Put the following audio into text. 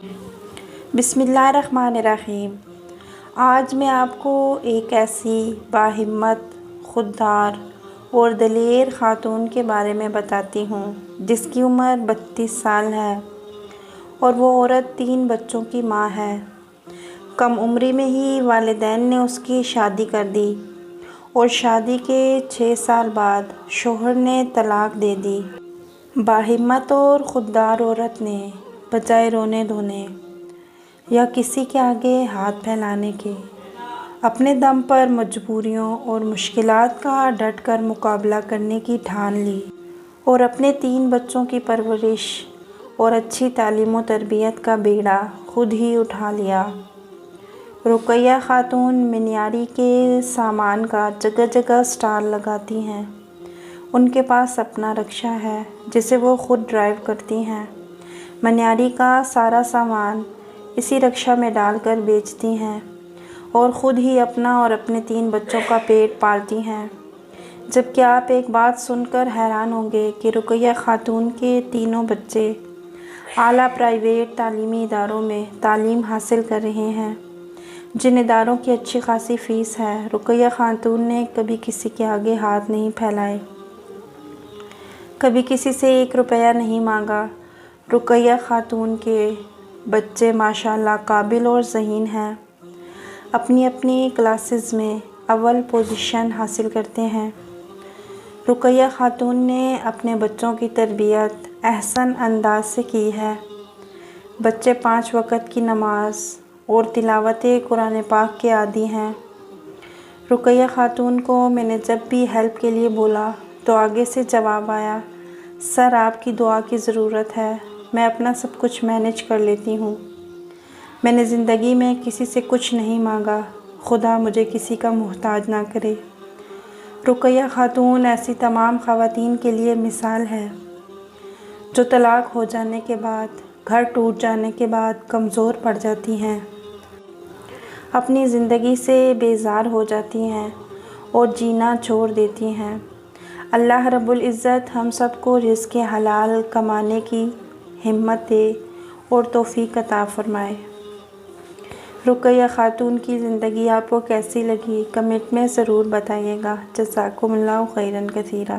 بسم اللہ الرحمن الرحیم۔ آج میں آپ کو ایک ایسی باہمت، خوددار اور دلیر خاتون کے بارے میں بتاتی ہوں جس کی عمر 32 سال ہے اور وہ عورت 3 بچوں کی ماں ہے۔ کم عمری میں ہی والدین نے اس کی شادی کر دی اور شادی کے 6 سال بعد شوہر نے طلاق دے دی۔ باہمت اور خوددار عورت نے بجائے رونے دھونے یا کسی کے آگے ہاتھ پھیلانے کے اپنے دم پر مجبوریوں اور مشکلات کا ڈٹ کر مقابلہ کرنے کی ٹھان لی اور اپنے 3 بچوں کی پرورش اور اچھی تعلیم و تربیت کا بیڑا خود ہی اٹھا لیا۔ رقیہ خاتون منیاری کے سامان کا جگہ جگہ اسٹال لگاتی ہیں۔ ان کے پاس اپنا رکشہ ہے جسے وہ خود ڈرائیو کرتی ہیں۔ منیاری کا سارا سامان اسی رکشہ میں ڈال کر بیچتی ہیں اور خود ہی اپنا اور اپنے 3 بچوں کا پیٹ پالتی ہیں۔ جبکہ آپ ایک بات سن کر حیران ہوں گے کہ رقیہ خاتون کے تینوں بچے اعلیٰ پرائیویٹ تعلیمی اداروں میں تعلیم حاصل کر رہے ہیں، جن اداروں کی اچھی خاصی فیس ہے۔ رقیہ خاتون نے کبھی کسی کے آگے ہاتھ نہیں پھیلائے، کبھی کسی سے 1 روپیہ نہیں مانگا۔ رقیہ خاتون کے بچے ماشاءاللہ قابل اور ذہین ہیں، اپنی اپنی کلاسز میں اول پوزیشن حاصل کرتے ہیں۔ رقیہ خاتون نے اپنے بچوں کی تربیت احسن انداز سے کی ہے۔ بچے 5 وقت کی نماز اور تلاوت قرآن پاک کے عادی ہیں۔ رقیہ خاتون کو میں نے جب بھی ہیلپ کے لیے بولا تو آگے سے جواب آیا، سر آپ کی دعا کی ضرورت ہے، میں اپنا سب کچھ مینیج کر لیتی ہوں۔ میں نے زندگی میں کسی سے کچھ نہیں مانگا، خدا مجھے کسی کا محتاج نہ کرے۔ رقیہ خاتون ایسی تمام خواتین کے لیے مثال ہے جو طلاق ہو جانے کے بعد، گھر ٹوٹ جانے کے بعد کمزور پڑ جاتی ہیں، اپنی زندگی سے بیزار ہو جاتی ہیں اور جینا چھوڑ دیتی ہیں۔ اللہ رب العزت ہم سب کو رزق حلال کمانے کی ہمت دے اور توفیق عطا فرمائے۔ رقیہ خاتون کی زندگی آپ کو کیسی لگی کمنٹ میں ضرور بتائیے گا۔ جزاکم اللہ خیرا کثیرا۔